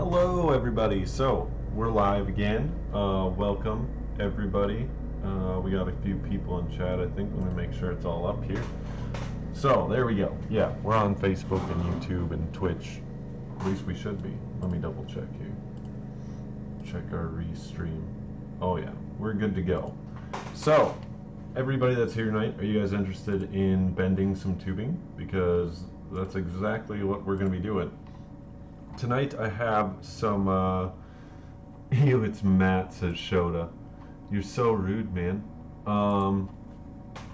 Hello everybody, so we're live again. Welcome everybody. We got a few people in chat, I think. Let me make sure it's all up here. So there we go. Yeah, we're on Facebook and YouTube and Twitch. At least we should be. Let me double check here. Check our restream. Oh yeah, we're good to go. So everybody that's here tonight, are you guys interested in bending some tubing? Because that's exactly what we're going to be doing. Tonight I have some, ew, it's Matt, says Shoda. You're so rude, man.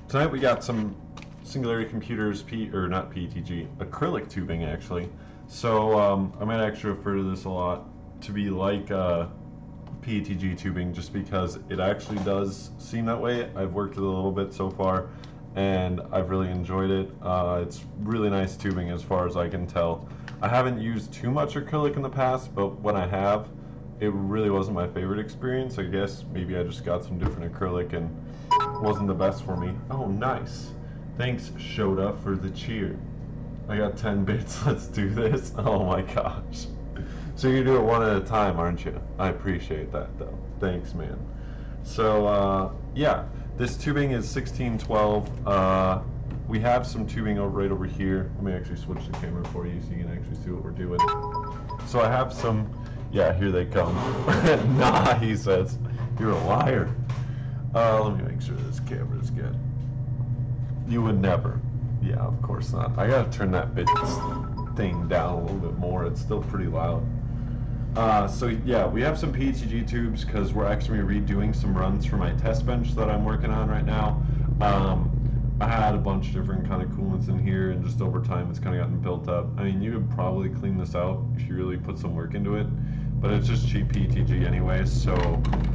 Tonight we got some Singularity Computers, not PETG, acrylic tubing actually. So I might actually refer to this a lot to be like PETG tubing just because it actually does seem that way. I've worked with it a little bit so far and I've really enjoyed it. It's really nice tubing as far as I can tell. I haven't used too much acrylic in the past, but when I have, it really wasn't my favorite experience. I guess maybe I just got some different acrylic and it wasn't the best for me. Oh, nice. Thanks, Shoda, for the cheer. I got 10 bits. Let's do this. Oh my gosh. So you do it one at a time, aren't you? I appreciate that, though. Thanks, man. So, yeah, this tubing is 1612. We have some tubing right over here. Let me actually switch the camera for you so you can actually see what we're doing. So I have some, yeah, here they come. Nah, he says, you're a liar. Let me make sure this camera's good. You would never. Yeah, of course not. I gotta turn that thing down a little bit more. It's still pretty loud. So yeah, we have some PETG tubes because we're actually redoing some runs for my test bench that I'm working on right now. I had a bunch of different kind of coolants in here, and just over time it's kind of gotten built up. I mean, you could probably clean this out if you really put some work into it, but it's just cheap PETG anyways, so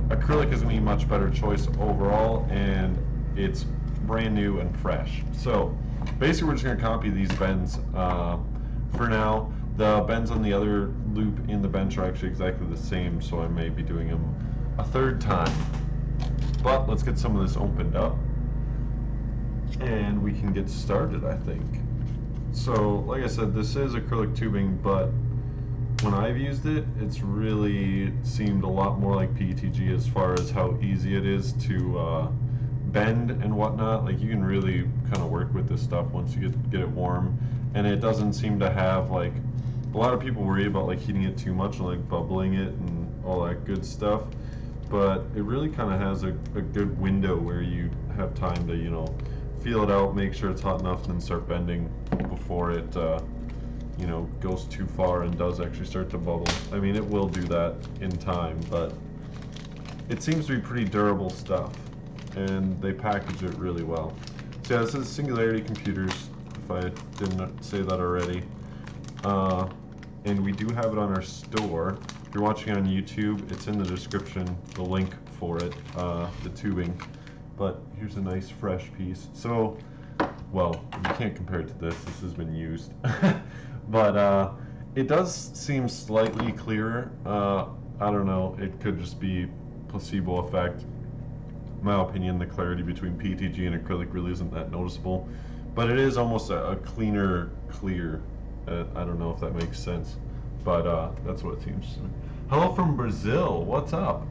acrylic is going to be a much better choice overall, and it's brand new and fresh. So basically we're just going to copy these bends for now. The bends on the other loop in the bench are actually exactly the same, so I may be doing them a third time. But let's get some of this opened up and we can get started, I think. So like I said, this is acrylic tubing, but when I've used it, it's really seemed a lot more like PETG as far as how easy it is to bend and whatnot. Like, you can really kind of work with this stuff once you get it warm, and it doesn't seem to have, like, a lot of people worry about like heating it too much and like bubbling it and all that good stuff, but it really kind of has a good window where you have time to, you know, feel it out, make sure it's hot enough, and then start bending before it you know, goes too far and does actually start to bubble. I mean, it will do that in time, but it seems to be pretty durable stuff, and they package it really well. So yeah, this is Singularity Computers, if I didn't say that already. And we do have it on our store. If you're watching on YouTube, it's in the description, the link for it, the tubing. But here's a nice fresh piece. So, well, you can't compare it to this. This has been used. But it does seem slightly clearer. I don't know. It could just be placebo effect. In my opinion, the clarity between PETG and acrylic really isn't that noticeable. But it is almost a cleaner clear. I don't know if that makes sense, but that's what it seems to me. Hello from Brazil. What's up?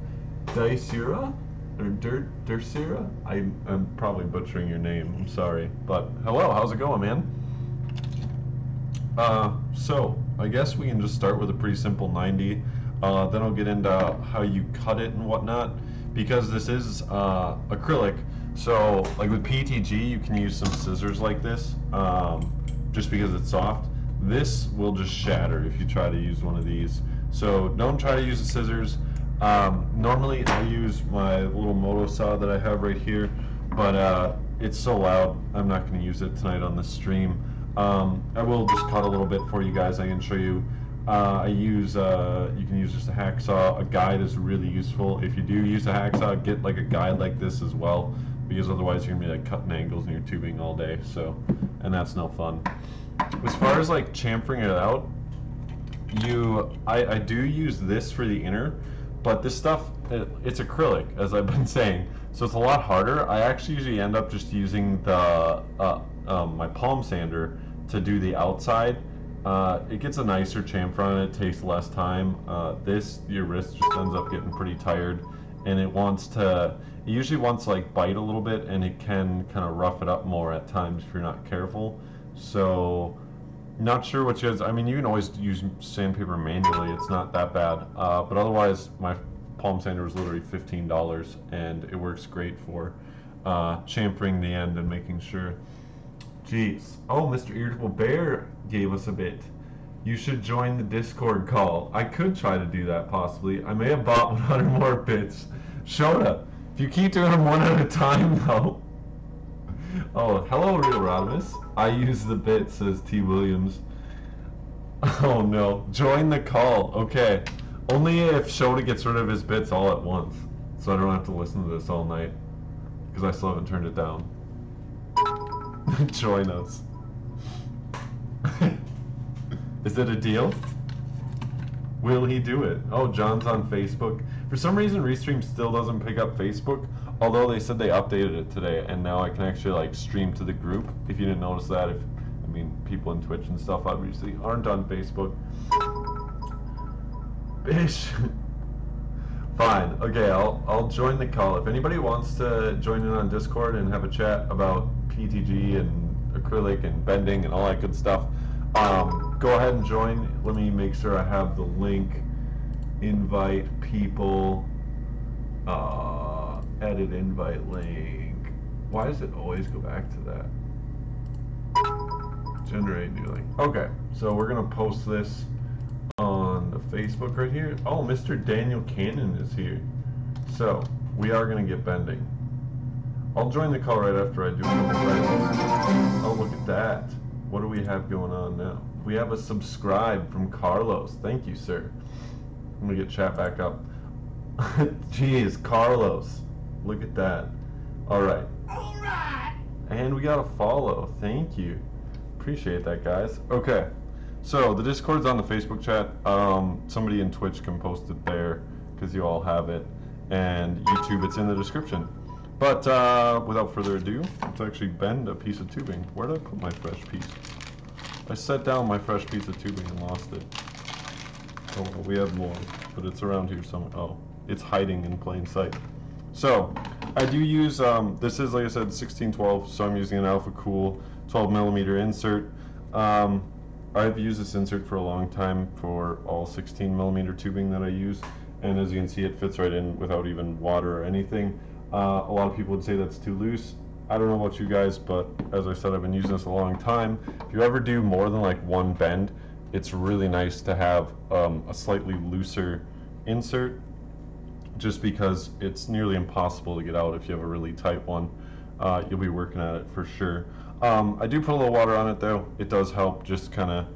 Daisira? Or Dersira? I'm probably butchering your name. I'm sorry. But hello, how's it going, man? So I guess we can just start with a pretty simple 90. Then I'll get into how you cut it and whatnot, because this is acrylic. So like with PETG, you can use some scissors like this, just because it's soft. This will just shatter if you try to use one of these. So don't try to use the scissors. Normally I use my little moto saw that I have right here, but it's so loud I'm not going to use it tonight on the stream. I will just cut a little bit for you guys. I can show you. I use you can use just a hacksaw. A guide is really useful. If you do use a hacksaw, get like a guide like this as well, because otherwise you're gonna be like cutting angles in your tubing all day. So, and that's no fun. As far as like chamfering it out, I do use this for the inner, but this stuff, it's acrylic, as I've been saying, so it's a lot harder. I actually usually end up just using the my palm sander to do the outside, It gets a nicer chamfer on it, it takes less time. Your wrist just ends up getting pretty tired, and it usually wants to like bite a little bit, and it can kind of rough it up more at times if you're not careful. So, not sure what you guys, I mean, you can always use sandpaper manually, it's not that bad. But otherwise, my palm sander was literally $15, and it works great for chamfering the end and making sure. Jeez. Oh, Mr. Irritable Bear gave us a bit. You should join the Discord call. I could try to do that, possibly. I may have bought 100 more bits. Shota, if you keep doing them one at a time, though. Oh, hello, Real Rodimus. I use the bit, says T. Williams. Oh, no. Join the call. Okay. Only if Shota gets rid of his bits all at once. So I don't have to listen to this all night. Because I still haven't turned it down. Join us. Is it a deal? Will he do it? Oh, John's on Facebook. For some reason, Restream still doesn't pick up Facebook, although they said they updated it today, and now I can actually like stream to the group. If you didn't notice that, I mean, people in Twitch and stuff obviously aren't on Facebook. Bish. Fine. Okay, I'll join the call. If anybody wants to join in on Discord and have a chat about PTG and acrylic and bending and all that good stuff, go ahead and join. Let me make sure I have the link. Invite people. Edit invite link. Why does it always go back to that? Generate new link. Okay, so we're gonna post this on the Facebook right here. Oh, Mr. Daniel Cannon is here. So we are gonna get bending. I'll join the call right after I do a couple questions. Oh, look at that. What do we have going on now? We have a subscribe from Carlos. Thank you, sir. I'm gonna get chat back up. Jeez, Carlos. Look at that. Alright. Alright. And we got a follow. Thank you. Appreciate that, guys. Okay. So the Discord's on the Facebook chat. Somebody in Twitch can post it there because you all have it. And YouTube, it's in the description. But without further ado, let's actually bend a piece of tubing. Where did I put my fresh piece? I set down my fresh piece of tubing and lost it. Oh, well, we have more, but it's around here somewhere. Oh, it's hiding in plain sight. So, I do use, this is, like I said, 1612, so I'm using an Alpha Cool 12mm insert. I've used this insert for a long time for all 16mm tubing that I use, and as you can see, it fits right in without even water or anything. A lot of people would say that's too loose. I don't know about you guys, but as I said, I've been using this a long time. If you ever do more than like one bend, it's really nice to have a slightly looser insert, just because it's nearly impossible to get out if you have a really tight one. You'll be working at it for sure. I do put a little water on it though. It does help just kind of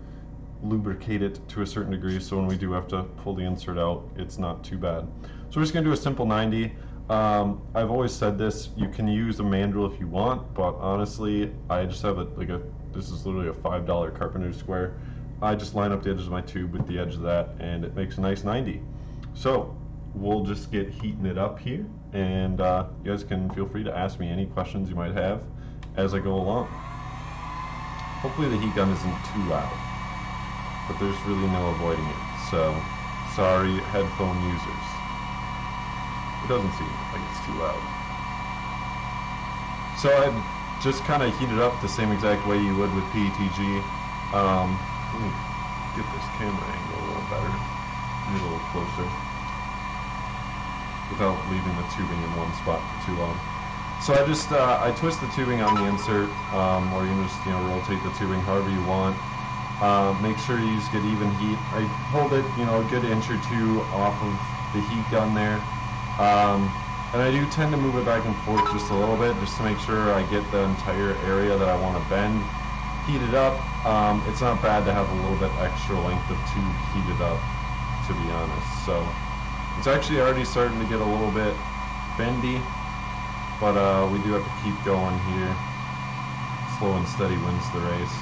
lubricate it to a certain degree, so when we do have to pull the insert out, it's not too bad. So we're just going to do a simple 90. I've always said this, you can use a mandrel if you want, but honestly, I just have this is literally a $5 carpenter square. I just line up the edges of my tube with the edge of that, and it makes a nice 90. So we'll just get heating it up here, and you guys can feel free to ask me any questions you might have as I go along. Hopefully the heat gun isn't too loud, but there's really no avoiding it, so sorry headphone users. It doesn't seem like it's too loud. So I've just kind of heated up the same exact way you would with PETG. Let me get this camera angle a little better, a little closer, without leaving the tubing in one spot for too long. So I just I twist the tubing on the insert, or you can just rotate the tubing however you want. Make sure you just get even heat. I hold it a good inch or two off of the heat gun there. And I do tend to move it back and forth just a little bit, just to make sure I get the entire area that I want to bend heated up. It's not bad to have a little bit extra length of tube heated up, to be honest. So it's actually already starting to get a little bit bendy, but we do have to keep going here. Slow and steady wins the race.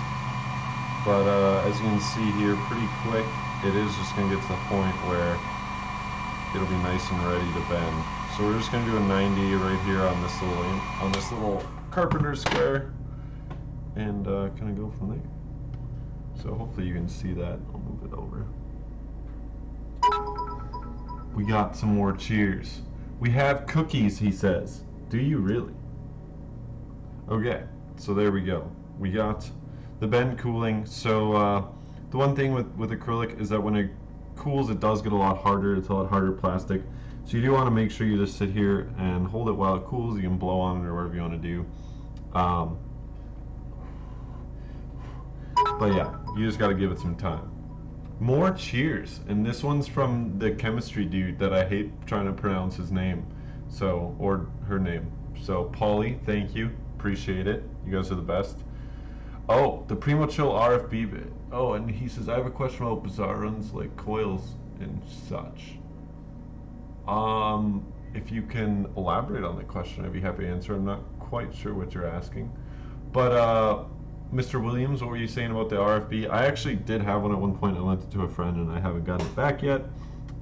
But as you can see here, pretty quick, it is just going to get to the point where it'll be nice and ready to bend. So we're just going to do a 90 right here on this little carpenter square, and kind of go from there. So hopefully you can see that. I'll move it over. We got some more cheers. We have cookies, he says. Do you really? Okay, so there we go. We got the bend cooling. So the one thing with acrylic is that when it cools, it does get a lot harder. It's a lot harder plastic. So you do want to make sure you just sit here and hold it while it cools. You can blow on it or whatever you want to do. But yeah, you just got to give it some time. More cheers, and this one's from the chemistry dude that I hate trying to pronounce his name, so, or her name. So Polly, thank you, appreciate it. You guys are the best. Oh, the Primo Chill RFB bit. Oh, and he says, I have a question about bizarre runs like coils and such. If you can elaborate on the question, I'd be happy to answer. I'm not quite sure what you're asking, but Mr. Williams, what were you saying about the RFB? I actually did have one at one point. I lent it to a friend and I haven't gotten it back yet.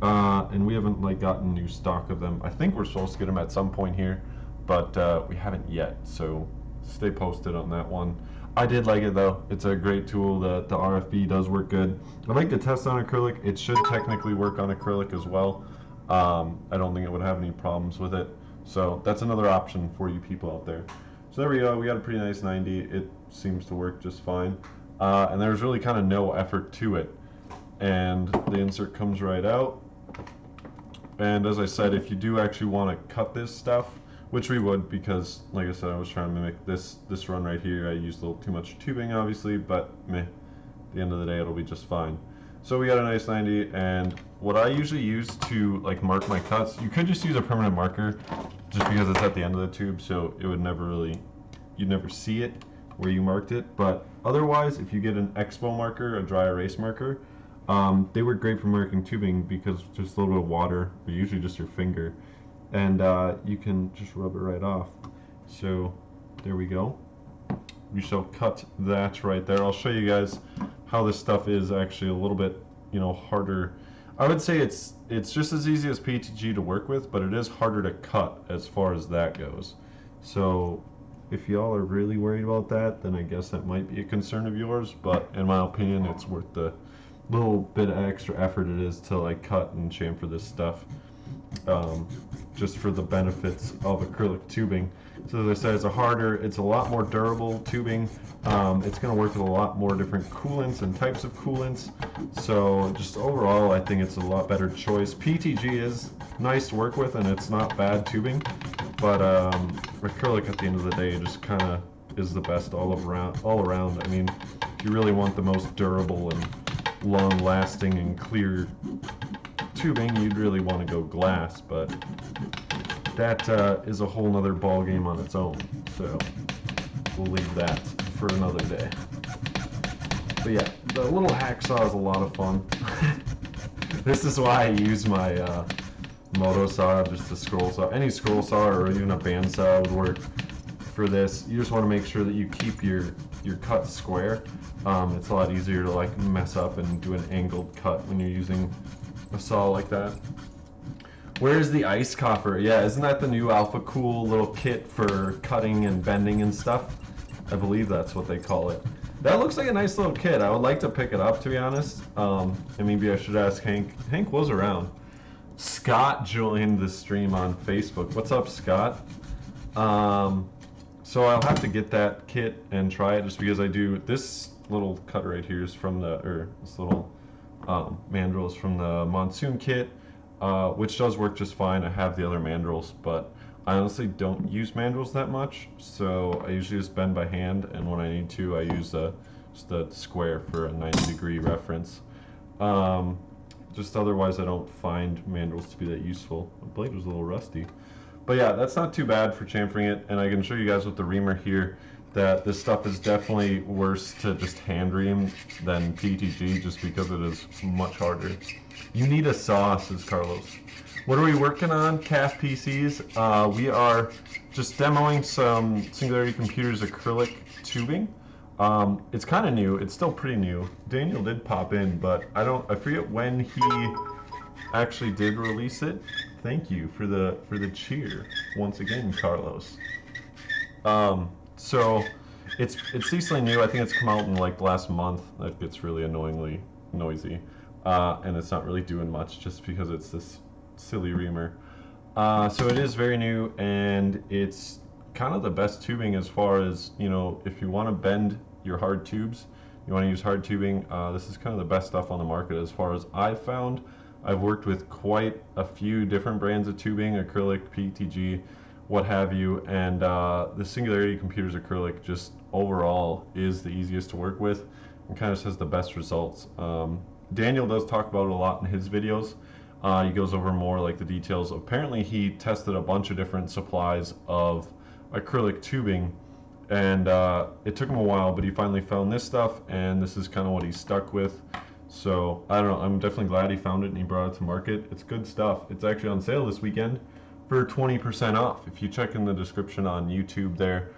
And we haven't like gotten new stock of them. I think we're supposed to get them at some point here, but we haven't yet. So stay posted on that one. I did like it though. It's a great tool. The RFB does work good. I'd like to test on acrylic. It should technically work on acrylic as well. I don't think it would have any problems with it. So that's another option for you people out there. So there we go. We got a pretty nice 90. It seems to work just fine. And there's really kind of no effort to it. And the insert comes right out. And as I said, if you do actually want to cut this stuff, which we would, because like I said, I was trying to mimic this run right here. I used a little too much tubing obviously, but meh, at the end of the day it'll be just fine. So we got a nice 90, and what I usually use to like mark my cuts, you could just use a permanent marker just because it's at the end of the tube, so it would never really, you'd never see it where you marked it. But otherwise, if you get an expo marker, a dry erase marker, they work great for marking tubing because just a little bit of water, or usually just your finger, and you can just rub it right off. So there we go. We shall cut that right there. I'll show you guys how this stuff is actually a little bit, you know, harder. I would say it's just as easy as PETG to work with, but it is harder to cut as far as that goes. So if y'all are really worried about that, then I guess that might be a concern of yours, but in my opinion, it's worth the little bit of extra effort it is to like cut and chamfer this stuff, just for the benefits of acrylic tubing. So as I said, it's a lot more durable tubing. It's going to work with a lot more different coolants and types of coolants. So just overall, I think it's a lot better choice. PETG is nice to work with and it's not bad tubing, but acrylic at the end of the day just kind of is the best all around. I mean, if you really want the most durable and long-lasting and clear tubing, you'd really want to go glass, but that is a whole nother ball game on its own, so we'll leave that for another day. But yeah, the little hacksaw is a lot of fun. This is why I use my moto saw, just a scroll saw. Any scroll saw or even a bandsaw would work for this. You just want to make sure that you keep your cut square. It's a lot easier to like mess up and do an angled cut when you're using a saw like that. Where's the ice coffer? Yeah, isn't that the new Alpha Cool little kit for cutting and bending and stuff? I believe that's what they call it. That looks like a nice little kit. I would like to pick it up, to be honest. And maybe I should ask Hank. Hank was around. Scott joined the stream on Facebook. What's up, Scott? So I'll have to get that kit and try it just because I do. This little cut right here is from this little mandrel is from the Monsoon kit. Which does work just fine. I have the other mandrels, but I honestly don't use mandrels that much, so I usually just bend by hand, and when I need to, I use just a square for a 90-degree reference. Just otherwise, I don't find mandrels to be that useful. The blade was a little rusty. But yeah, that's not too bad for chamfering it, and I can show you guys with the reamer here that this stuff is definitely worse to just hand ream than PETG just because it is much harder. You need a saw, says Carlos. What are we working on, CAF PCs? We are just demoing some Singularity Computers Acrylic tubing. It's kind of new. It's still pretty new. Daniel did pop in, but I forget when he actually did release it. Thank you for the cheer once again, Carlos. So It's decently new. I think it's come out in like the last month. That gets really annoyingly noisy, and it's not really doing much just because it's this silly reamer. So it is very new, and it's kind of the best tubing as far as, you know, if you want to bend your hard tubes, you want to use hard tubing, this is kind of the best stuff on the market as far as I've found. I've worked with quite a few different brands of tubing, acrylic, PETG, what have you, and the Singularity Computers Acrylic just overall is the easiest to work with and kind of has the best results. Daniel does talk about it a lot in his videos. He goes over more like the details. Apparently he tested a bunch of different supplies of acrylic tubing, and it took him a while, but he finally found this stuff, and this is kind of what he's stuck with. So I don't know, I'm definitely glad he found it and he brought it to market. It's good stuff. It's actually on sale this weekend for 20% off. If you check in the description on YouTube there,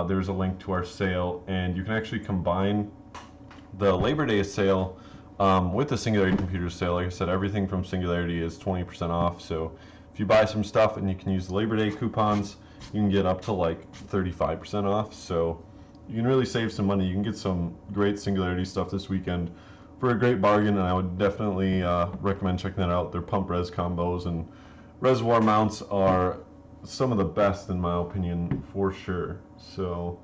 there's a link to our sale, and you can actually combine the Labor Day sale with the Singularity Computers sale. Like I said, everything from Singularity is 20% off. So if you buy some stuff and you can use the Labor Day coupons, you can get up to like 35% off. So you can really save some money. You can get some great Singularity stuff this weekend for a great bargain, and I would definitely recommend checking that out. Their pump res combos and reservoir mounts are some of the best in my opinion, for sure. So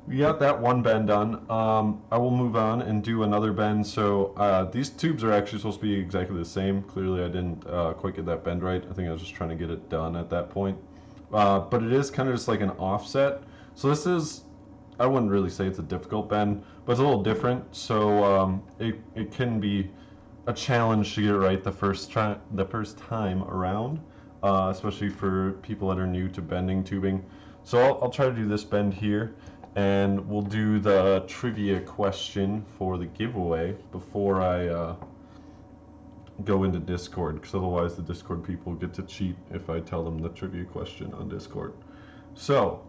we got that one bend done. I will move on and do another bend. So these tubes are actually supposed to be exactly the same. Clearly I didn't quite get that bend right. I think I was just trying to get it done at that point. But it is kind of just like an offset. So this is, I wouldn't really say it's a difficult bend, but it's a little different. So it can be a challenge to get it right the first time around, especially for people that are new to bending tubing. So I'll try to do this bend here, and we'll do the trivia question for the giveaway before I go into Discord, because otherwise the Discord people get to cheat if I tell them the trivia question on Discord. So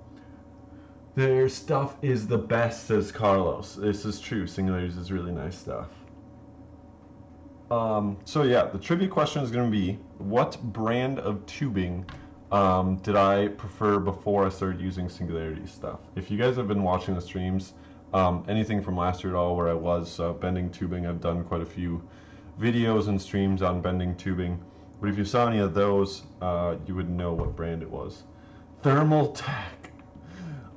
their stuff is the best, says Carlos. This is true. Singularities is really nice stuff. So yeah, the trivia question is going to be, what brand of tubing did I prefer before I started using Singularity stuff? If you guys have been watching the streams, anything from last year at all where I was bending tubing, I've done quite a few videos and streams on bending tubing. But if you saw any of those, you would know what brand it was. Thermaltake.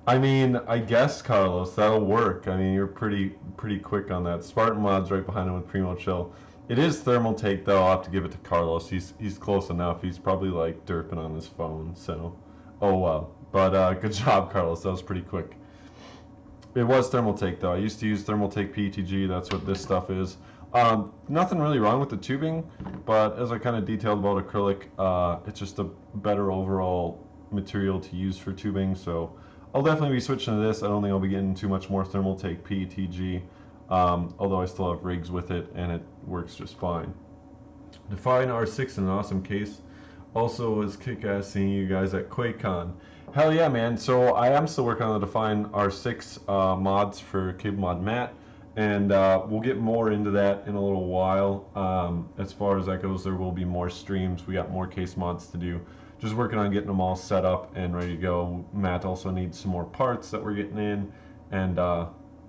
I mean, I guess, Carlos, that'll work. I mean, you're pretty quick on that. Spartan Mod's right behind him with Primo Chill. It is Thermaltake, though. I'll have to give it to Carlos. He's close enough. He's probably like derping on his phone, so oh well. But good job, Carlos. That was pretty quick. It was Thermaltake, though. I used to use Thermaltake PETG. That's what this stuff is. Nothing really wrong with the tubing, but as I kind of detailed about acrylic, it's just a better overall material to use for tubing. So I'll definitely be switching to this. I don't think I'll be getting too much more Thermaltake PETG. Although I still have rigs with it and it works just fine. Define R6 in an awesome case. Also was kick-ass seeing you guys at QuakeCon. Hell yeah, man. So I am still working on the Define R6 mods for Cable Mod Matt, and we'll get more into that in a little while. As far as that goes, there will be more streams. We got more case mods to do. Just working on getting them all set up and ready to go. Matt also needs some more parts that we're getting in, and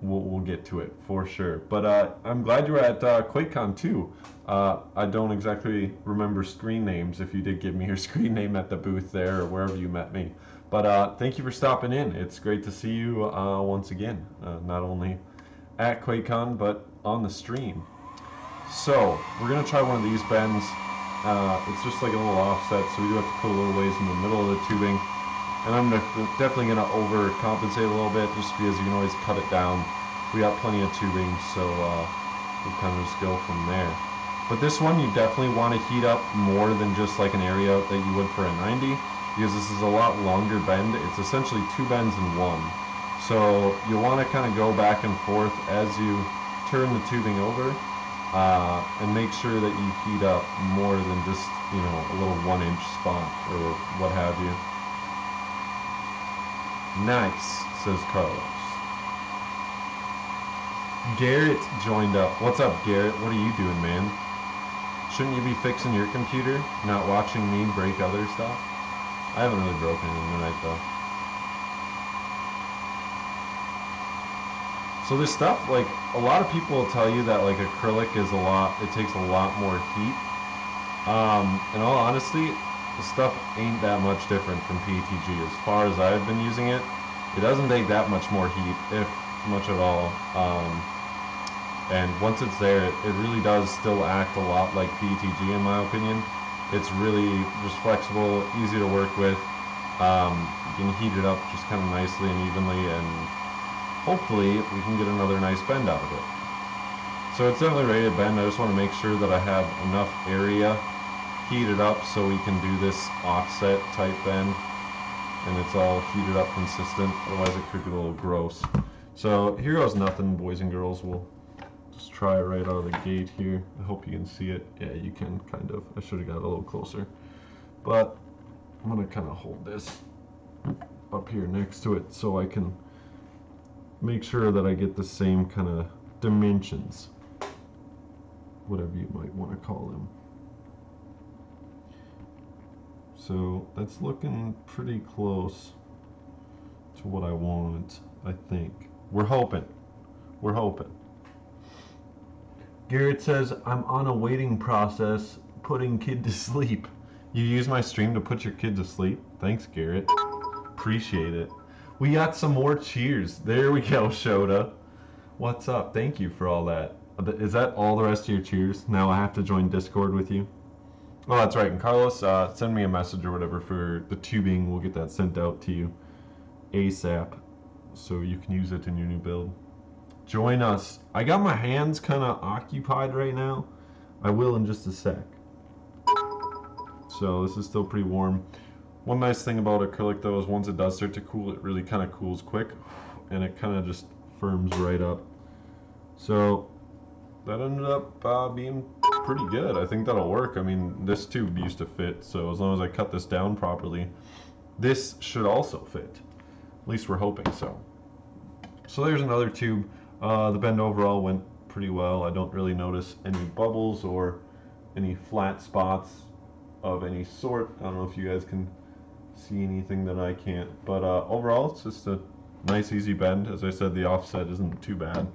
we'll get to it for sure. But I'm glad you were at QuakeCon too. I don't exactly remember screen names, if you did give me your screen name at the booth there or wherever you met me. But thank you for stopping in. It's great to see you once again, not only at QuakeCon but on the stream. So we're gonna try one of these bends. It's just like a little offset, so we do have to put a little ways in the middle of the tubing. And I'm definitely going to overcompensate a little bit, just because you can always cut it down. We got plenty of tubing, so we'll kind of just go from there. But this one, you definitely want to heat up more than just like an area that you would for a 90, because this is a lot longer bend. It's essentially two bends in one. So you'll want to kind of go back and forth as you turn the tubing over, and make sure that you heat up more than just, you know, a little 1-inch spot or what have you. Nice, says Carlos. Garrett joined up. What's up, Garrett? What are you doing, man? Shouldn't you be fixing your computer, not watching me break other stuff? I haven't really broken anything tonight, though. So this stuff, like, a lot of people will tell you that like acrylic is it takes a lot more heat. In all honesty, the stuff ain't that much different from PETG. As far as I've been using it, it doesn't take that much more heat, if much at all. And once it's there, it really does still act a lot like PETG in my opinion. It's really just flexible, easy to work with. You can heat it up just kind of nicely and evenly, and hopefully we can get another nice bend out of it. So it's definitely ready to bend. I just want to make sure that I have enough area heated up so we can do this offset type bend, and it's all heated up consistent, otherwise it could get a little gross. So here goes nothing, boys and girls. We'll just try it right out of the gate here. I hope you can see it. Yeah, you can, kind of. I should have got a little closer, but I'm gonna kind of hold this up here next to it so I can make sure that I get the same kind of dimensions, whatever you might want to call them. So that's looking pretty close to what I want, I think. We're hoping. We're hoping. Garrett says, I'm on a waiting process, putting kid to sleep. You use my stream to put your kid to sleep? Thanks, Garrett. Appreciate it. We got some more cheers. There we go, Shoda. What's up? Thank you for all that. Is that all the rest of your cheers? Now I have to join Discord with you? Oh, that's right. And Carlos, send me a message or whatever for the tubing. We'll get that sent out to you ASAP so you can use it in your new build. Join us. I got my hands kind of occupied right now. I will in just a sec. So this is still pretty warm. One nice thing about acrylic though is once it does start to cool, it really kind of cools quick and it kind of just firms right up. So that ended up being pretty good. I think that'll work. I mean, this tube used to fit, so as long as I cut this down properly, this should also fit. At least we're hoping so. So there's another tube. The bend overall went pretty well. I don't really notice any bubbles or any flat spots of any sort. I don't know if you guys can see anything that I can't, but overall it's just a nice easy bend. As I said, the offset isn't too bad.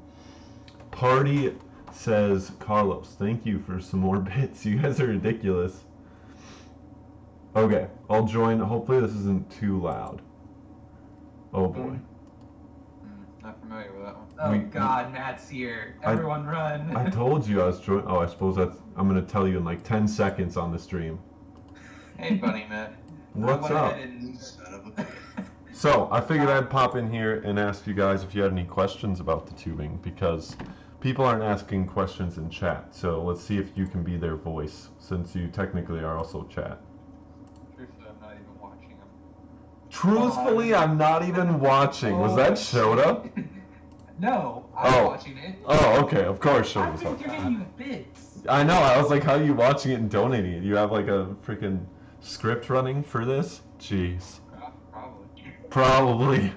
Party says, Carlos, thank you for some more bits. You guys are ridiculous. Okay, I'll join. Hopefully this isn't too loud. Oh boy. Not familiar with that one. Oh God, Matt's here. Everyone run. I told you I was joining. Oh, I suppose I'm going to tell you in like 10 seconds on the stream. Hey, buddy, Matt. What's up? So, I figured I'd pop in here and ask you guys if you had any questions about the tubing, because people aren't asking questions in chat. So, let's see if you can be their voice, since you technically are also chat. Truthfully, I'm not even watching them. Truthfully, I'm not even watching. Was that Shoda? No, I'm watching it. Oh, okay. Of course I've Shoda's been watching. giving you bits. I know. I was like, how are you watching it and donating it? You have like a freaking script running for this? Jeez. Probably.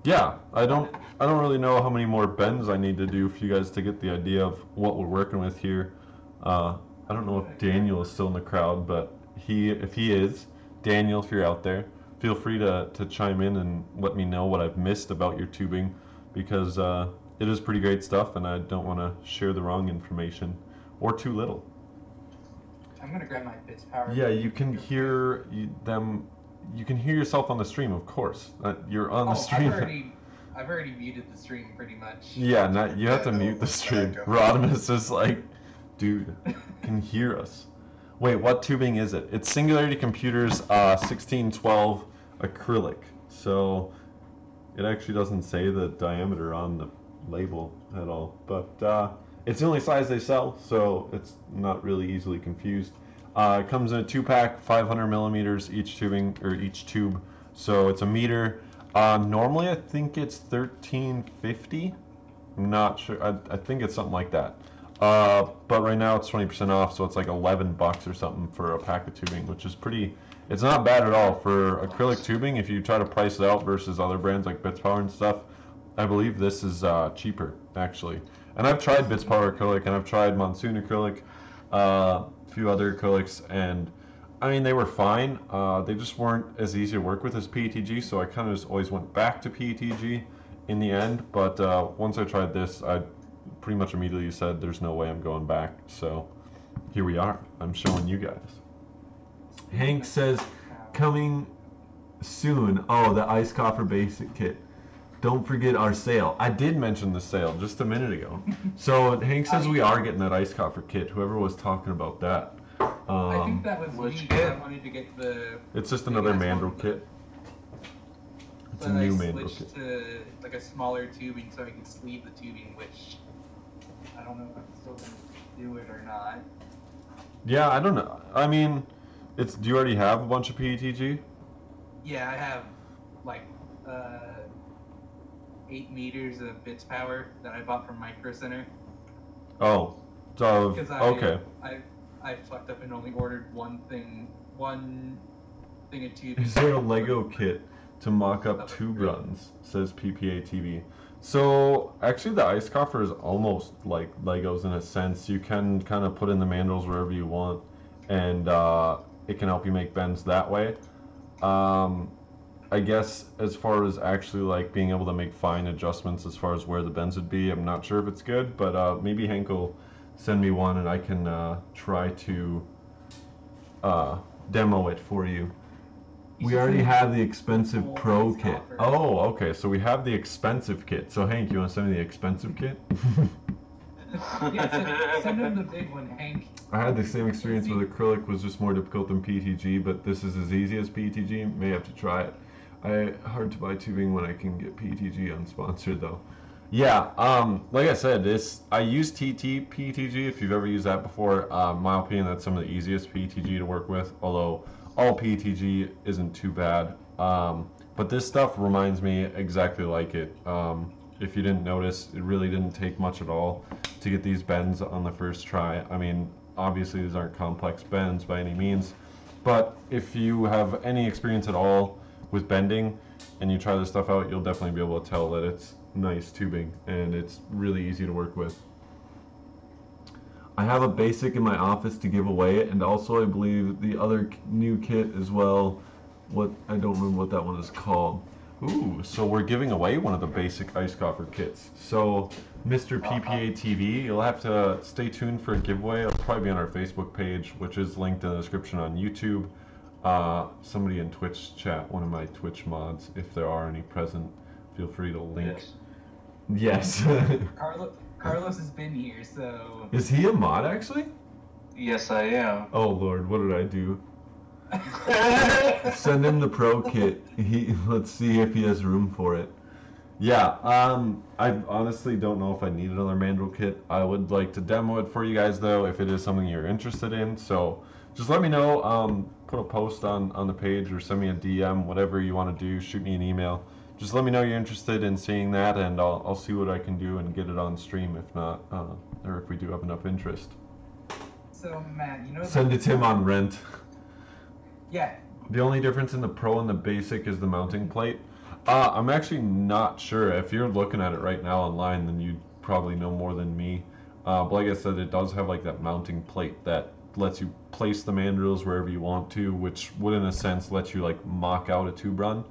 Yeah, I don't really know how many more bends I need to do for you guys to get the idea of what we're working with here. I don't know if Daniel is still in the crowd, but if he is, Daniel, if you're out there, feel free to chime in and let me know what I've missed about your tubing, because it is pretty great stuff and I don't want to share the wrong information or too little. I'm gonna grab my bits power. Yeah, you can hear them. You can hear yourself on the stream, of course. You're on the stream. I've already muted the stream pretty much. Yeah, you have to mute the stream. Rodimus is like, dude, can hear us. Wait, what tubing is it? It's Singularity Computers 1612 acrylic. So it actually doesn't say the diameter on the label at all, but it's the only size they sell, so it's not really easily confused. It comes in a 2-pack, 500 millimeters each tube, so it's a meter. Normally I think it's $13.50. I'm not sure. I think it's something like that. But right now it's 20% off, so it's like $11 or something for a pack of tubing, which is pretty. It's not bad at all for acrylic tubing. If you try to price it out versus other brands like Bits Power and stuff, I believe this is cheaper actually. And I've tried Bits Power acrylic and I've tried Monsoon acrylic, a few other acrylics, and I mean they were fine. They just weren't as easy to work with as PETG, so I kind of just always went back to PETG. in the end, but once I tried this, I pretty much immediately said there's no way I'm going back. So here we are. I'm showing you guys. Hank says coming soon. Oh, the ice coffer basic kit. Don't forget our sale. I did mention the sale just a minute ago. So Hank says we are getting that ice coffer kit. Whoever was talking about that. I think that was which me. kit? I wanted to get the. It's just another mandrel kit. It's a But new I mandrel switched kit. to like a smaller tubing so I can sleeve the tubing, which I don't know if I'm still gonna do it or not. Yeah, I don't know. I mean, it's. Do you already have a bunch of PETG? Yeah, I have like 8 meters of bits power that I bought from Micro Center. Oh, so Because okay. I fucked up and only ordered one thing of tubing. Is there a Lego kit to mock up tube runs? Says PPA TV. So actually, the ice coffer is almost like Legos in a sense. You can kind of put in the mandrels wherever you want, and it can help you make bends that way. I guess as far as actually like being able to make fine adjustments as far as where the bends would be, I'm not sure if it's good, but maybe Hank will send me one and I can try to demo it for you. We already have the expensive Pro kit. Oh, okay, so we have the expensive kit. So Hank, you want to send me the expensive kit? Yeah, send him the big one, Hank. I had the same experience with acrylic, was just more difficult than PETG, but this is as easy as PETG. May have to try it. Hard to buy tubing when I can get PETG unsponsored though. Yeah, like I said, I use PETG if you've ever used that before. In my opinion, that's some of the easiest PETG to work with, although all PETG isn't too bad. But this stuff reminds me exactly like it. If you didn't notice, it really didn't take much at all to get these bends on the first try. I mean, obviously these aren't complex bends by any means, but if you have any experience at all with bending and you try this stuff out, you'll definitely be able to tell that it's nice tubing and it's really easy to work with. I have a basic in my office to give away, and also I believe the other new kit as well. I don't remember what that one is called. Ooh, so we're giving away one of the basic ice coffer kits. So Mr. PPA TV, you'll have to stay tuned for a giveaway. It'll probably be on our Facebook page, which is linked in the description on YouTube. Somebody in Twitch chat, one of my Twitch mods, if there are any present, feel free to link. Yes. Carlos has been here, so. Is he a mod actually? Yes, I am. Oh Lord, what did I do? Send him the pro kit. Let's see if he has room for it. Yeah, I honestly don't know if I need another mandrel kit. I would like to demo it for you guys though, if it is something you're interested in. So just let me know. Put a post on the page or send me a DM, whatever you want to do. Shoot me an email. Just let me know you're interested in seeing that, and I'll see what I can do and get it on stream. If not, or if we do have enough interest. So Matt, you know. Send it to him on rent. Yeah. The only difference in the Pro and the Basic is the mounting plate. I'm actually not sure. If you're looking at it right now online, then you probably know more than me. But like I said, it does have like that mounting plate that lets you place the mandrels wherever you want to, which would in a sense let you like mock out a tube run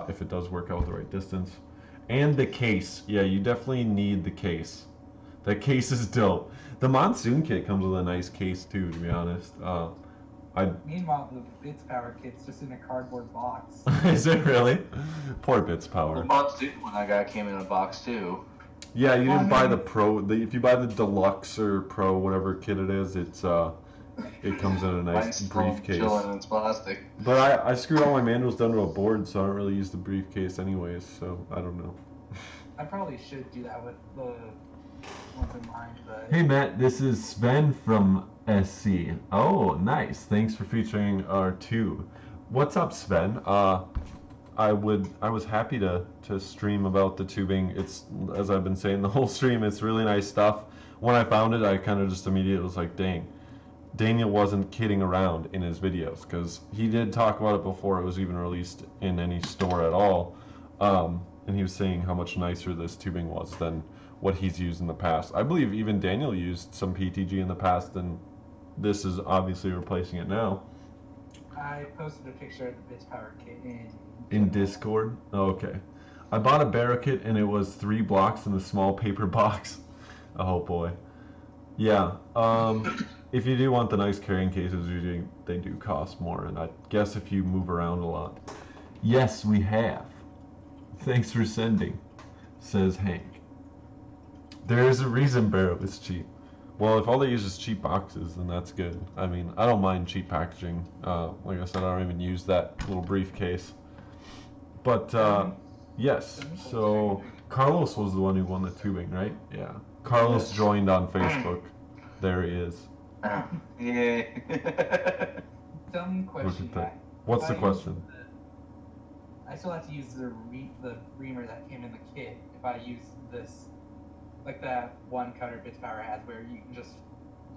if it does work out the right distance. And the case. Yeah, you definitely need the case. That case is dope. The Monsoon kit comes with a nice case too, to be honest. Meanwhile, the Bits Power kit's just in a cardboard box. Is it really? Poor Bits Power. The Monsoon one I got came in a box too. Yeah, you didn't buy the Pro. If you buy the Deluxe or Pro, whatever kit it is, it comes in a nice briefcase. Chilling and it's plastic. But I screwed all my manuals down to a board, so I don't really use the briefcase anyways. So I don't know. I probably should do that with the ones in mind, but. Hey Matt, this is Sven from SC. Oh, nice. Thanks for featuring our tube. What's up, Sven? I was happy to stream about the tubing. It's, as I've been saying the whole stream, it's really nice stuff. When I found it, I kind of just immediately was like, dang, Daniel wasn't kidding around in his videos, because he did talk about it before it was even released in any store at all. And he was saying how much nicer this tubing was than what he's used in the past. I believe even Daniel used some PTG in the past, and this is obviously replacing it now. I posted a picture of the Bits Power kit in Discord. Oh, okay. I bought a barrel kit and it was 3 blocks in a small paper box. Oh boy. Yeah. If you do want the nice carrying cases, usually they do cost more, and I guess if you move around a lot. Yes, we have. Thanks for sending, says Hank. There is a reason Barrow is cheap. Well, if all they use is cheap boxes, then that's good. I mean, I don't mind cheap packaging. Like I said, I don't even use that little briefcase. But, yes, so Carlos was the one who won the tubing, right? Yeah. Carlos joined on Facebook. There he is. Yay. Dumb question. What's the question? I still have to use the reamer that came in the kit if I use this, like that one cutter BitsPower has where you can just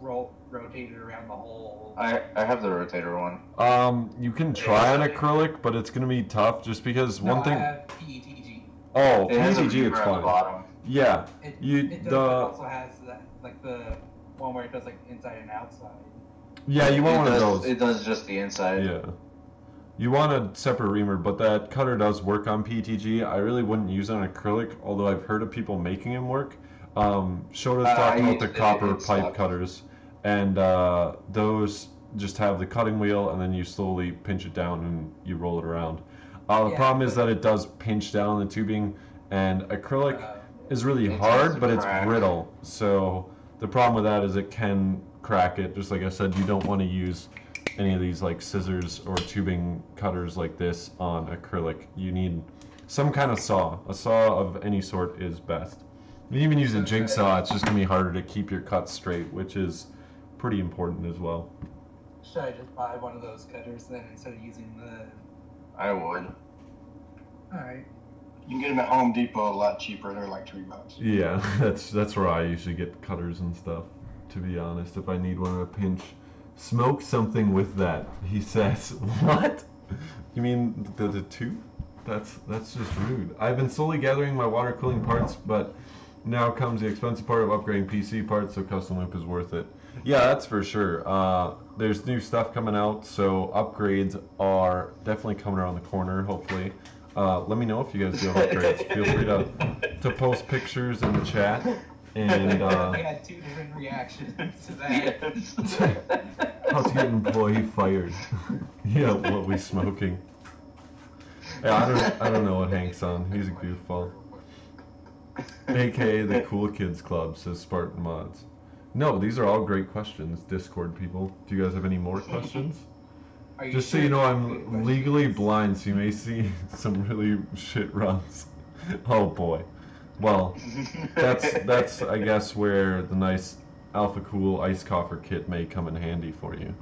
rotate it around the whole. I have the rotator one. You can try on acrylic, but it's gonna be tough just because one thing. I have PETG. Oh, It has a PETG, reamer it's at the fine. bottom. Yeah, It also has that, like the one where it does like inside and outside. Yeah, you want one of those. It does just the inside. Yeah. You want a separate reamer, but that cutter does work on PETG. I really wouldn't use it on acrylic, although I've heard of people making them work. Shoda's talking about the copper pipe cutters, and those just have the cutting wheel, and then you slowly pinch it down and you roll it around. The problem is that it does pinch down the tubing, and acrylic is really hard, but it's brittle. So the problem with that is it can crack it. Just like I said, you don't want to use any of these like scissors or tubing cutters like this on acrylic. You need some kind of saw. A saw of any sort is best. You even use a jigsaw, it's just going to be harder to keep your cuts straight, which is pretty important as well. Should I just buy one of those cutters then instead of using the... I would. Alright. You can get them at Home Depot a lot cheaper. They're like $3. Yeah, that's where I usually get cutters and stuff, to be honest, if I need one to pinch. Smoke something with that, he says. What? You mean the tube? That's just rude. I've been slowly gathering my water cooling parts, but now comes the expensive part of upgrading PC parts, so custom loop is worth it. Yeah, that's for sure. There's new stuff coming out, so upgrades are definitely coming around the corner, hopefully. Let me know if you guys do have upgrades. Feel free to post pictures in the chat. And I had 2 different reactions to that. Yes. how to get an employee fired. Yeah, what we smoking. Yeah, I don't know what Hank's on. He's a goofball. AKA the Cool Kids Club, says Spartan Mods. No, these are all great questions, Discord people. Do you guys have any more questions? Just so you know, I'm legally blind, so you may see some really shit runs. Oh boy. Well, that's I guess where the nice Alpha Cool Ice Coffer kit may come in handy for you.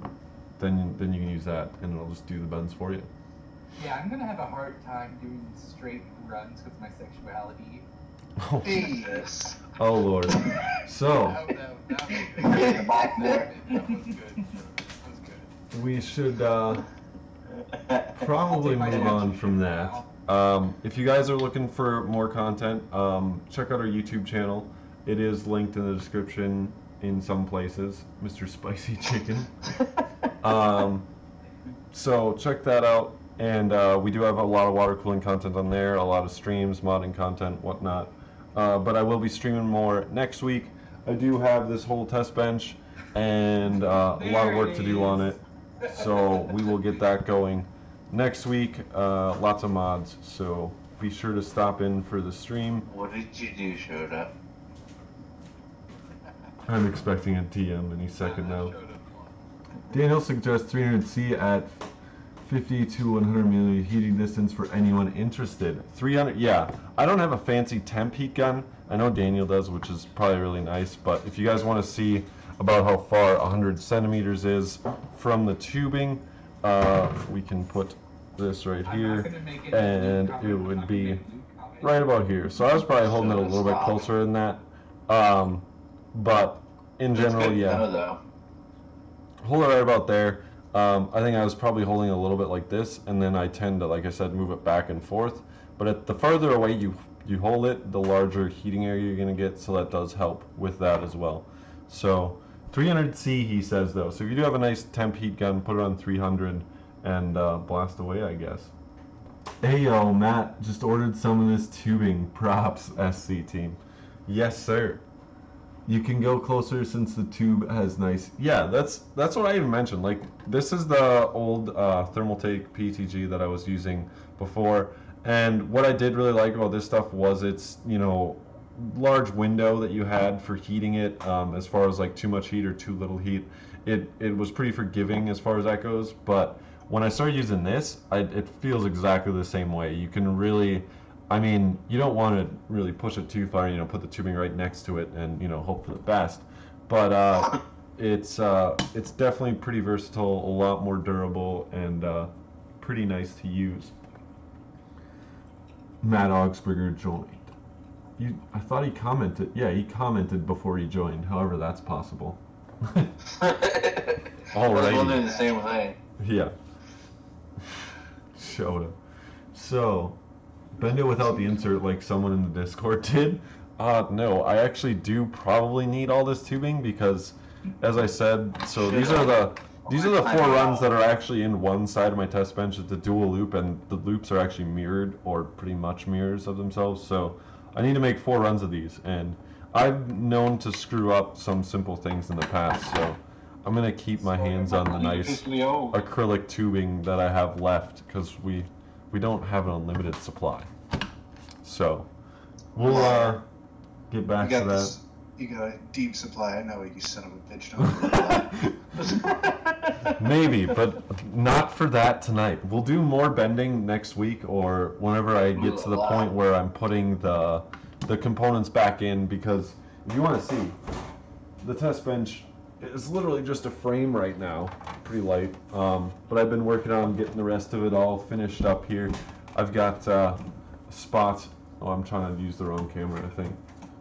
Then you can use that, and it'll just do the bends for you. Yeah, I'm gonna have a hard time doing straight runs because of my sexuality. Oh, Jesus. oh Lord. So That was good. That was good. we should probably move on from that. If you guys are looking for more content, check out our YouTube channel. It is linked in the description in some places, Mr. Spicy Chicken. So check that out, and we do have a lot of water cooling content on there, a lot of streams, modding content, whatnot. But I will be streaming more next week. I do have this whole test bench and a lot of work to do on it, so we will get that going next week. Lots of mods, so be sure to stop in for the stream. What did you do, Shoda? I'm expecting a TM any second now. Daniel suggests 300C at 50 to 100 milliliter heating distance for anyone interested. 300, yeah. I don't have a fancy temp heat gun. I know Daniel does, which is probably really nice, but if you guys want to see about how far 100 centimeters is from the tubing, we can put this right here, and it would be right about here. So I was probably holding it a little bit closer than that, but in general, yeah. Hold it right about there. I think I was probably holding a little bit like this, and then I tend to, like I said, move it back and forth. But the farther away you hold it, the larger heating area you're going to get, so that does help with that as well. So 300C, he says, though. So if you do have a nice temp heat gun, put it on 300 and blast away, I guess. Hey yo, Matt just ordered some of this tubing. Props, SC team. Yes, sir. You can go closer since the tube has nice. Yeah, that's what I even mentioned. Like this is the old Thermaltake PETG that I was using before, and what I did really like about this stuff was its large window that you had for heating it. As far as like too much heat or too little heat, it was pretty forgiving as far as that goes. But when I started using this, it feels exactly the same way. You can really, I mean, you don't want to really push it too far, put the tubing right next to it and, hope for the best. But it's definitely pretty versatile, a lot more durable, and pretty nice to use. Matt Augsburger joined. I thought he commented. Yeah, he commented before he joined. However, that's possible. I was wondering the same thing. Yeah. Showed him. So, bend it without the insert like someone in the Discord did? No, I actually do probably need all this tubing because, as I said, so these are the 4 runs that are actually in one side of my test bench. It's a dual loop, and the loops are actually mirrored or pretty much mirrors of themselves. So I need to make 4 runs of these, and I've known to screw up some simple things in the past. So I'm gonna keep my hands on the nice acrylic tubing that I have left because we don't have an unlimited supply. So we'll get back to that. You got a deep supply. I know it, you son of a bitch. Don't Maybe, but not for that tonight. We'll do more bending next week or whenever I get to the point where I'm putting the components back in, because if you want to see, the test bench is literally just a frame right now, pretty light. But I've been working on getting the rest of it all finished up here. I've got spots. Oh, I'm trying to use the wrong camera, I think.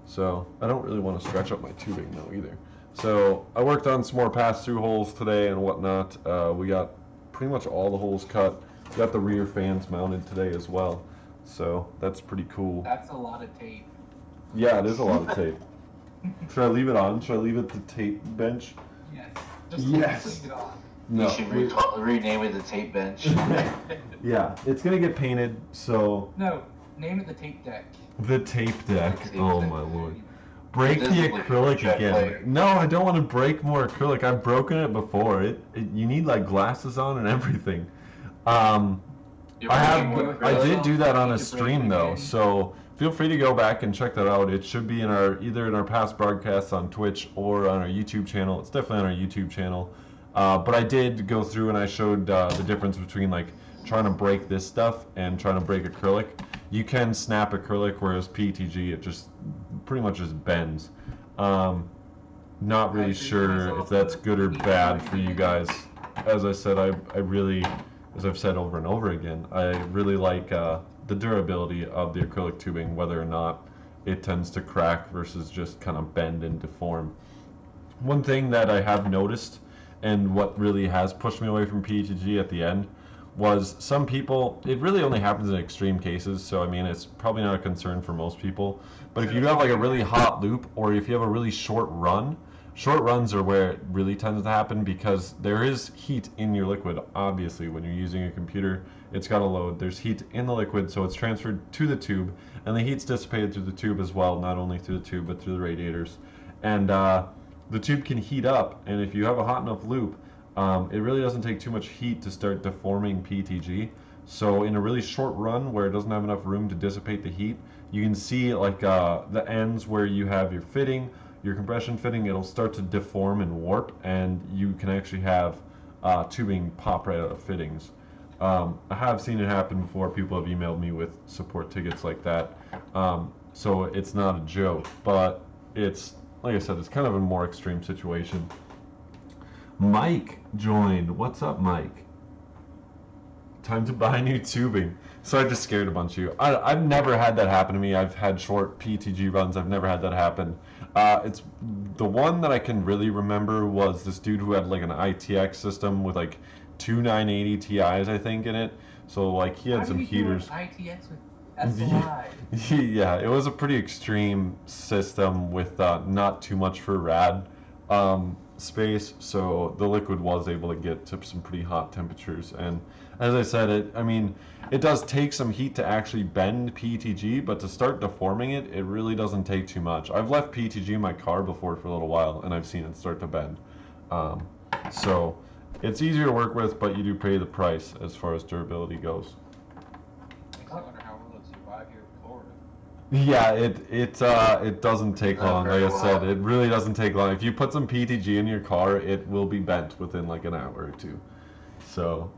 So I don't really want to stretch up my tubing though either. So I worked on some more pass-through holes today and whatnot. We got pretty much all the holes cut. We got the rear fans mounted today as well. So that's pretty cool. That's a lot of tape. Yeah, it is a lot of tape. Should I leave it on? Should I leave it the tape bench? Yes. Just leave it on. No. You should rename it the tape bench. Yeah, it's gonna get painted. So. No, name it the tape deck. The tape deck. The tape Oh deck. my lord. Break the acrylic again. No, I don't want to break more acrylic. I've broken it before. You need like glasses on and everything. I did do that on a stream though, so feel free to go back and check that out. It should be in either in our past broadcasts on Twitch or on our YouTube channel. It's definitely on our YouTube channel. But I did go through and I showed the difference between like trying to break this stuff and trying to break acrylic. You can snap acrylic, whereas PETG, it just pretty much just bends. Not really sure if that's good or bad for you guys. As I said, I really, as I've said over and over again, I really like the durability of the acrylic tubing, whether or not it tends to crack versus just kind of bend and deform. One thing that I have noticed, and what really has pushed me away from PETG at the end, was some people, it really only happens in extreme cases, so I mean it's probably not a concern for most people, but if you have like a really hot loop or if you have a really short runs are where it really tends to happen, because there is heat in your liquid. Obviously when you're using a computer, it's got a load, there's heat in the liquid, so it's transferred to the tube, and the heat's dissipated through the tube as well, not only through the tube but through the radiators, and the tube can heat up, and if you have a hot enough loop, it really doesn't take too much heat to start deforming PETG. So in a really short run where it doesn't have enough room to dissipate the heat, you can see like the ends where you have your fitting, your compression fitting, it'll start to deform and warp, and you can actually have tubing pop right out of fittings. I have seen it happen before. People have emailed me with support tickets like that. So it's not a joke, but it's, like I said, it's kind of a more extreme situation. Mike joined. What's up, Mike? Time to buy new tubing. So I just scared a bunch of you. I've never had that happen to me. I've had short PETG runs. I've never had that happen. It's the one that I can really remember was this dude who had like an ITX system with like 2 980 Ti's, I think, in it. So like he had some heaters. ITX with SLI. Yeah, it was a pretty extreme system with not too much for rad. space, so the liquid was able to get to some pretty hot temperatures. And as I said, it does take some heat to actually bend PETG, but to start deforming it, it really doesn't take too much. I've left PETG in my car before for a little while, and I've seen it start to bend. So it's easier to work with, but you do pay the price as far as durability goes. Makes me wonder how well it survived here in Florida. Yeah, it doesn't take Not long. very Like I said, well. it really doesn't take long. If you put some PETG in your car, it will be bent within like an hour or two. So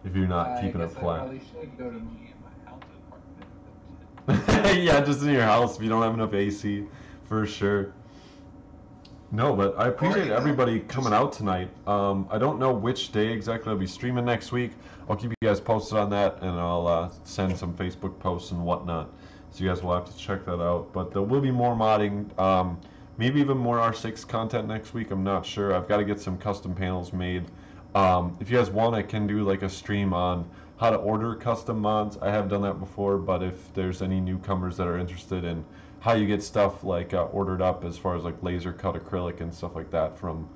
if you're not keeping it I flat. probably should go to Me and my health department. Yeah, just in your house if you don't have enough AC, for sure. No, but I appreciate everybody coming out tonight. I don't know which day exactly I'll be streaming next week. I'll keep you guys posted on that, and I'll send some Facebook posts and whatnot. So you guys will have to check that out. But there will be more modding, maybe even more R6 content next week. I'm not sure. I've got to get some custom panels made. If you guys want, I can do like a stream on how to order custom mods. I have done that before, but if there's any newcomers that are interested in how you get stuff like ordered up as far as like laser cut acrylic and stuff like that from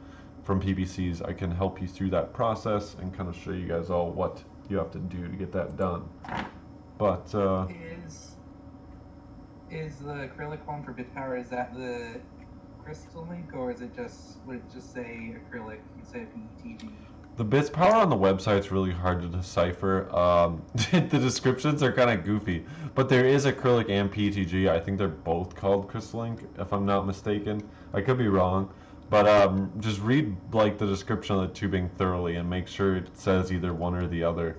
PVCs, I can help you through that process and kind of show you guys all what you have to do to get that done. But is the acrylic one for bit power, is that the crystal link, or is it would it just say acrylic instead of PETG? the bits power on the website's really hard to decipher. The descriptions are kind of goofy, but there is acrylic and PETG. I think they're both called Crystallink, if I'm not mistaken. I could be wrong, but just read like the description of the tubing thoroughly and make sure it says either one or the other,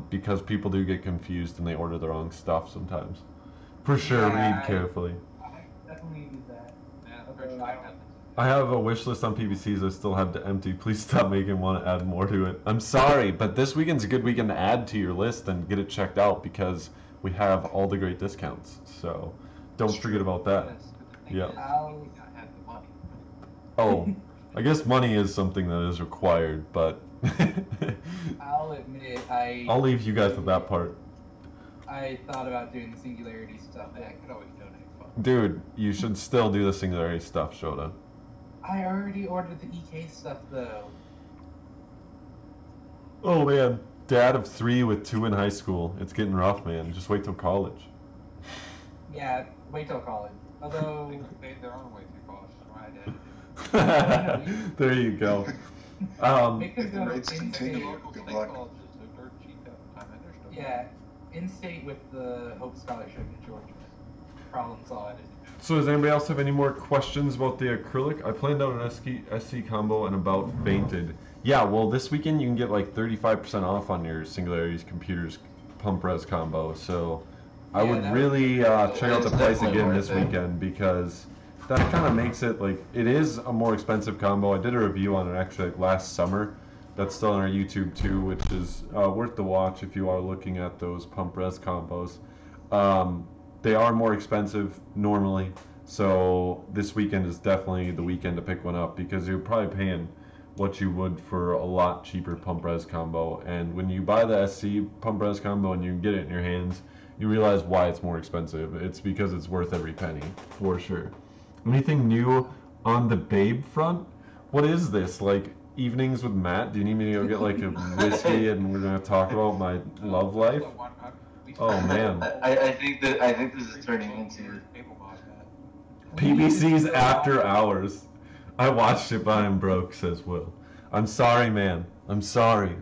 because people do get confused and they order the wrong stuff sometimes. For sure, read carefully. I definitely do that. Yeah, I'm pretty sure I have I have a wish list on PVCs I still have to empty. Please stop making one to add more to it. I'm sorry, but this weekend's a good weekend to add to your list and get it checked out because we have all the great discounts. So don't forget about that. Yes, but the thing Yeah. is, we gotta have the money. Oh, I guess money is something that is required, but I'll admit, I'll leave you guys with that part. I thought about doing the Singularity stuff. I could always donate funds. Dude, you should still do the Singularity stuff, Shota. I already ordered the EK stuff though. Oh man, dad of 3 with 2 in high school. It's getting rough, man. Just wait till college. Yeah, wait till college. Although, They paid their own way through college, right? There you go. make them go Rates The continue. in-state. local Good state luck. colleges, they're dirt cheap at the time, and they're still Yeah, in-state with the Hope Scholarship in Georgia. Problem solved. So does anybody else have any more questions about the acrylic? I planned out an SC combo and about fainted. Yeah, well this weekend you can get like 35% off on your Singularity Computers pump res combo. So I Yeah, would that really check out the It's price definitely again worth this it. weekend because that kind of makes it like it is a more expensive combo. I did a review on it actually like last summer. That's still on our YouTube too, which is worth the watch if you are looking at those pump res combos. They are more expensive normally, so this weekend is definitely the weekend to pick one up because you're probably paying what you would for a lot cheaper pump res combo. And when you buy the SC pump res combo and you get it in your hands, you realize why it's more expensive. It's because it's worth every penny, for sure. Anything new on the Babe front? What is this, like evenings with Matt? Do you need me to go get like a whiskey and we're gonna talk about my love life? Oh man. I think this is turning into PBC's After Hours. I watched it, but I'm broke, says Will. I'm sorry, man. I'm sorry.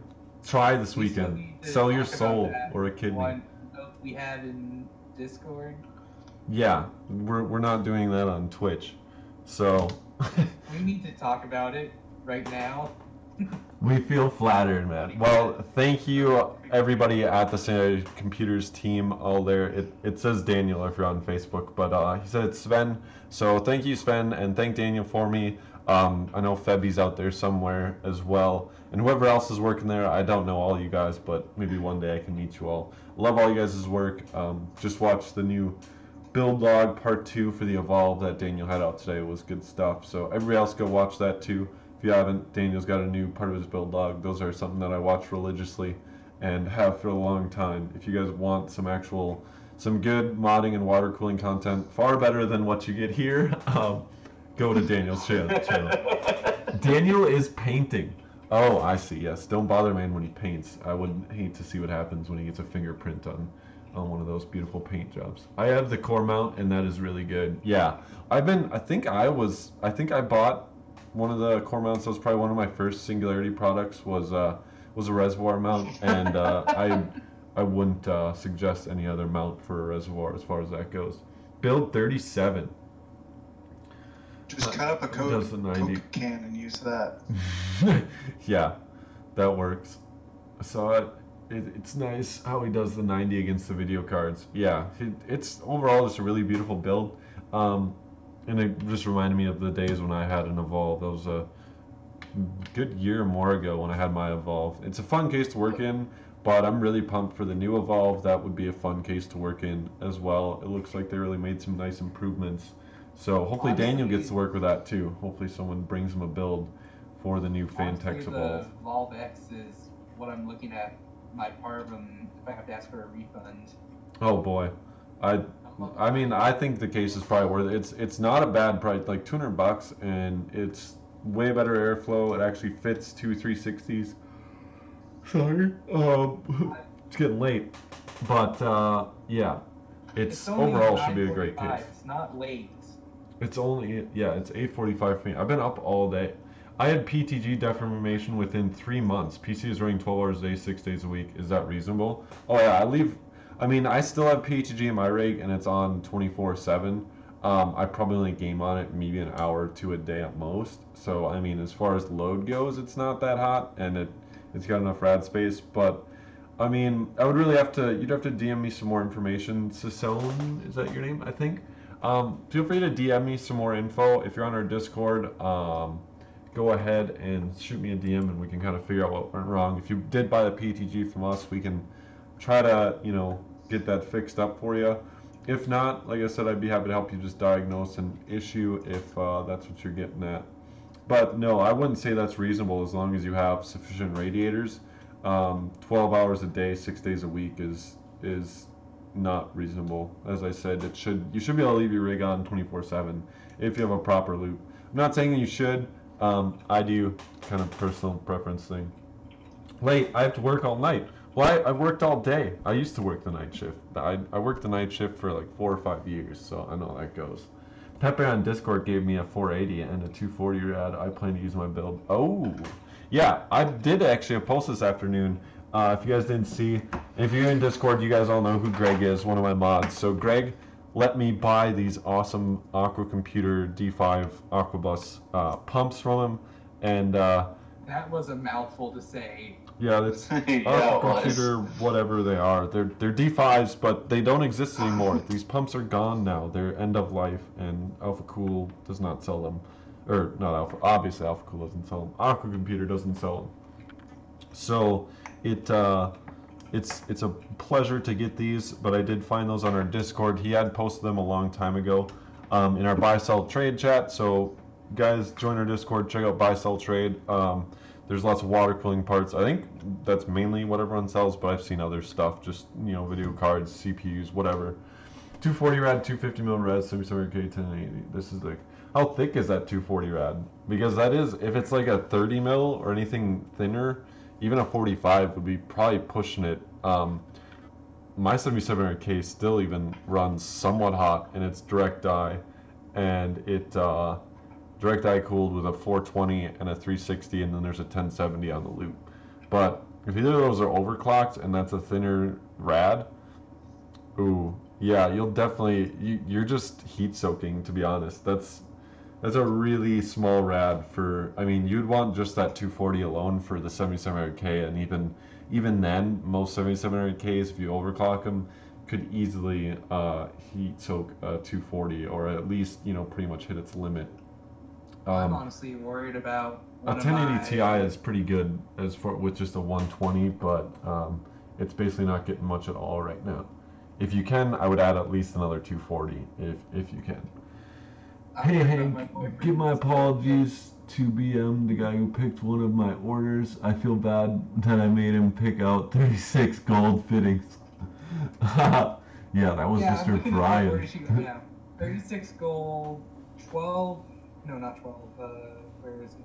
Try this We still weekend. need to Sell your talk about soul that or a kidney. one note we have in Discord. Yeah, we're not doing that on Twitch. So We need to talk about it right now. we feel flattered, man. Well, thank you everybody at the Singularity Computers team all there. It says Daniel if you're on Facebook, but he said it's Sven. So thank you, Sven, and thank Daniel for me. I know Febby's out there somewhere as well. And whoever else is working there, I don't know all you guys, but maybe one day I can meet you all. Love all you guys' work. Just watched the new build log part 2 for the Evolve that Daniel had out today. It was good stuff. So everybody else go watch that too. If you haven't, Daniel's got a new part of his build log. Those are something that I watch religiously and have for a long time. If you guys want some good modding and water cooling content, far better than what you get here, go to Daniel's channel. Daniel is painting. Oh, I see. Yes, don't bother man when he paints. I would hate to see what happens when he gets a fingerprint on one of those beautiful paint jobs. I have the core mount, and that is really good. Yeah, I think I bought one of the core mounts. That was probably one of my first Singularity products. Was a reservoir mount, and I wouldn't suggest any other mount for a reservoir as far as that goes. Build 37. Just cut up a Does the 90. Coke can and use that. Yeah, that works. I saw it. It's nice how he does the 90 against the video cards. Yeah, it's overall just a really beautiful build. And it just reminded me of the days when I had an Evolve. That was a good year or more ago when I had my Evolve. It's a fun case to work in, but I'm really pumped for the new Evolve. That would be a fun case to work in as well. It looks like they really made some nice improvements. So hopefully Daniel gets to work with that too. Hopefully someone brings him a build for the new Fantex Evolve. The Evolve X is what I'm looking at. My part of them, if I have to ask for a refund. Oh boy, I mean I think the case is probably worth it. It's not a bad price, like $200, and it's way better airflow. It actually fits two 360s. Sorry, it's getting late, but yeah, it's overall should be a great case. It's not late. It's only, yeah, it's 8:45 for me. I've been up all day. I had PTG deformation within 3 months. PC is running 12 hours a day, 6 days a week. Is that reasonable? Oh yeah, I still have PTG in my rig and it's on 24/7. I probably only game on it maybe an hour or two a day at most. So I mean, as far as load goes, it's not that hot and it's got enough rad space. But I mean, you'd have to DM me some more information. Sasone, is that your name? I think. Feel free to DM me some more info. If you're on our Discord, go ahead and shoot me a DM and we can kind of figure out what went wrong. If you did buy the PTG from us, we can try to, get that fixed up for you. If not, like I said, I'd be happy to help you just diagnose an issue if that's what you're getting at. But no, I wouldn't say that's reasonable as long as you have sufficient radiators. 12 hours a day, 6 days a week is not reasonable. As I said, you should be able to leave your rig on 24/7 if you have a proper loop. I'm not saying that you should. I do, kind of personal preference thing. Late, I have to work all night. Well, I worked all day. I used to work the night shift. I worked the night shift for like 4 or 5 years, so I know how that goes. Pepe on Discord gave me a 480 and a 240 rad. I plan to use my build. Oh, yeah, I did actually a post this afternoon. If you guys didn't see, if you're in Discord, you guys all know who Greg is, one of my mods. So Greg let me buy these awesome Aqua Computer D5 Aquabus pumps from him, and that was a mouthful to say. Yeah, that's Aqua Computer, whatever they are. They're D5s, but they don't exist anymore. These pumps are gone now. They're end of life, and Alpha Cool does not sell them, or not Alpha. Obviously, Alpha Cool doesn't sell them. Aqua Computer doesn't sell them. So it's a pleasure to get these, but I did find those on our Discord. He had posted them a long time ago in our buy sell trade chat. So guys, join our Discord, check out buy sell trade. There's lots of water cooling parts. I think that's mainly what everyone sells, but I've seen other stuff, just video cards, CPUs, whatever. 240 rad, 250 mil rad, 7700K, 1080. This is like, how thick is that 240 rad? Because that is, if it's like a 30 mil or anything thinner, even a 45 would be probably pushing it. My 7700K still even runs somewhat hot, and it's direct die, and it direct die cooled with a 420 and a 360, and then there's a 1070 on the loop. But if either of those are overclocked and that's a thinner rad, ooh, yeah, you'll definitely you're just heat soaking, to be honest. That's a really small rad for, I mean, you'd want just that 240 alone for the 7700K, and even then, most 7700Ks, if you overclock them, could easily heat soak a 240, or at least, pretty much hit its limit. I'm honestly worried about a 1080 Ti is pretty good with just a 120, but it's basically not getting much at all right now. If you can, I would add at least another 240 if you can. Hey Hank, give my apologies to BM, the guy who picked one of my orders. I feel bad that I made him pick out 36 gold fittings. Yeah, that was Mr. Brian. 36 gold, 12, no not 12, where is it?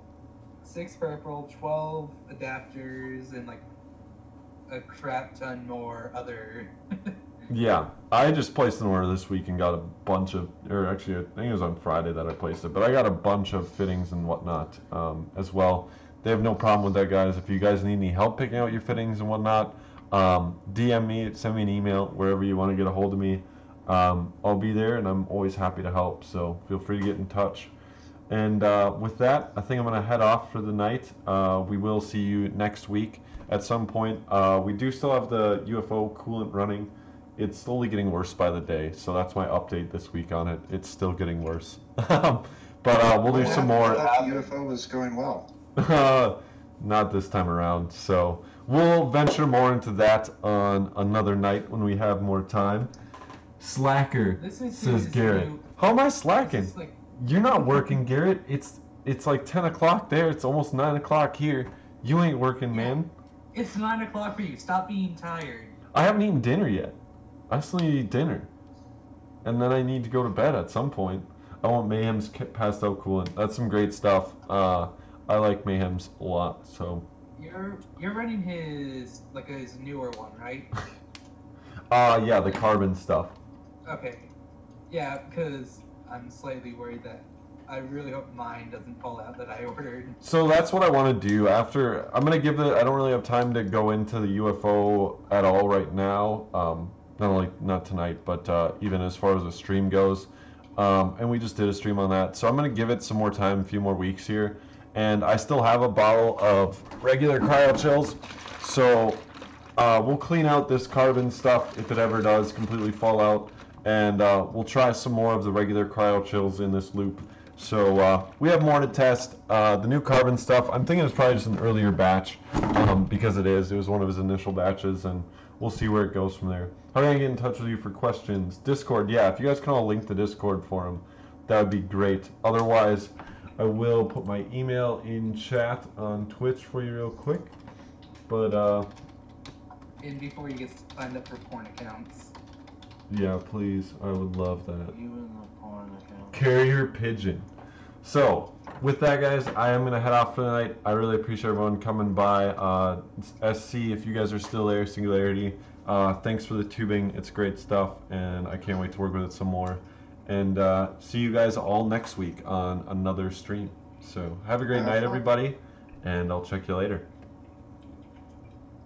6 purple, 12 adapters, and like a crap ton more other. Yeah, I just placed an order this week and got a bunch of, or actually I think it was on Friday that I placed it, but I got a bunch of fittings and whatnot as well. They have no problem with that, guys. If you guys need any help picking out your fittings and whatnot, DM me, send me an email, wherever you want to get a hold of me. I'll be there, and I'm always happy to help, so feel free to get in touch. And with that, I think I'm going to head off for the night. We will see you next week at some point. We do still have the UFO coolant running. It's slowly getting worse by the day, so that's my update this week on it. It's still getting worse. But we'll do some more. I thought the UFO was going well. Not this time around, so we'll venture more into that on another night when we have more time. Slacker, says Garrett. How am I slacking? You're not working, Garrett. It's like 10 o'clock there. It's almost 9 o'clock here. You ain't working, man. It's 9 o'clock for you. Stop being tired. I haven't eaten dinner yet. I still need to eat dinner. And then I need to go to bed at some point. I want Mayhem's passed out coolant. That's some great stuff. I like Mayhem's a lot, so. You're running his newer one, right? Yeah, the carbon stuff. Okay. Yeah, because I'm slightly worried that I really hope mine doesn't fall out that I ordered. So that's what I want to do after. I'm going to give it, I don't really have time to go into the UFO at all right now. Not tonight, but even as far as the stream goes. And we just did a stream on that. So I'm going to give it some more time, a few more weeks here. And I still have a bottle of regular cryo chills. So we'll clean out this carbon stuff if it ever does completely fall out. And we'll try some more of the regular cryo chills in this loop. So we have more to test. The new carbon stuff, I'm thinking it's probably just an earlier batch because it was one of his initial batches, and we'll see where it goes from there. How can I get in touch with you for questions? Discord, yeah, if you guys can all link the Discord for him, that would be great. Otherwise, I will put my email in chat on Twitch for you real quick. But And before you get signed up for porn accounts. Yeah, please. I would love that. You in the porn account. Carrier pigeon. So, with that, guys, I am going to head off for the night. I really appreciate everyone coming by. SC, if you guys are still there, Singularity, thanks for the tubing. It's great stuff, and I can't wait to work with it some more. And see you guys all next week on another stream. So, have a great night, everybody, and I'll check you later.